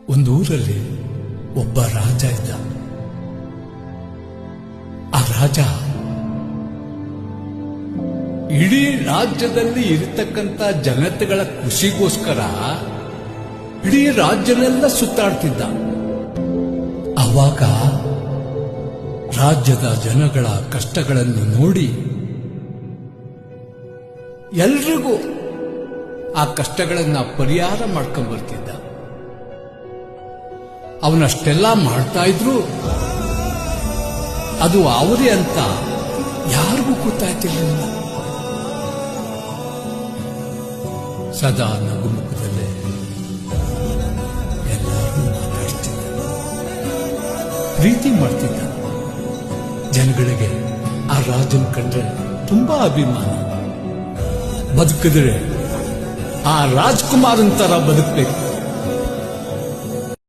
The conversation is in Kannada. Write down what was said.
ಒಂದೂರಲ್ಲಿ ಒಬ್ಬ ರಾಜ ಇದ್ದ. ಆ ರಾಜ ಇಡೀ ರಾಜ್ಯದಲ್ಲಿ ಇರತಕ್ಕಂತ ಜನತೆಗಳ ಖುಷಿಗೋಸ್ಕರ ಇಡೀ ರಾಜ್ಯನೆಲ್ಲ ಸುತ್ತಾಡ್ತಿದ್ದ. ಆವಾಗ ರಾಜ್ಯದ ಜನಗಳ ಕಷ್ಟಗಳನ್ನು ನೋಡಿ ಎಲ್ರಿಗೂ ಆ ಕಷ್ಟಗಳನ್ನ ಪರಿಹಾರ ಮಾಡ್ಕೊಂಡ್ ಬರ್ತಿದ್ದ. ಅವನಷ್ಟೆಲ್ಲ ಮಾಡ್ತಾ ಇದ್ರು ಅದು ಅವರೇ ಅಂತ ಯಾರಿಗೂ ಗೊತ್ತಾಯ್ತಿರ್ಲಿಲ್ಲ. ಸದಾ ನಗುಮುಖದಲ್ಲೇ ಎಲ್ಲರೂ ಮಾತಾಡ್ತಿದ್ದ, ಪ್ರೀತಿ ಮಾಡ್ತಿದ್ದ. ಜನಗಳಿಗೆ ಆ ರಾಜನ್ ಕಂಡ್ರೆ ತುಂಬಾ ಅಭಿಮಾನ. ಬದುಕಿದ್ರೆ ಆ ರಾಜ್ಕುಮಾರನ್ ತರ ಬದುಕಬೇಕು.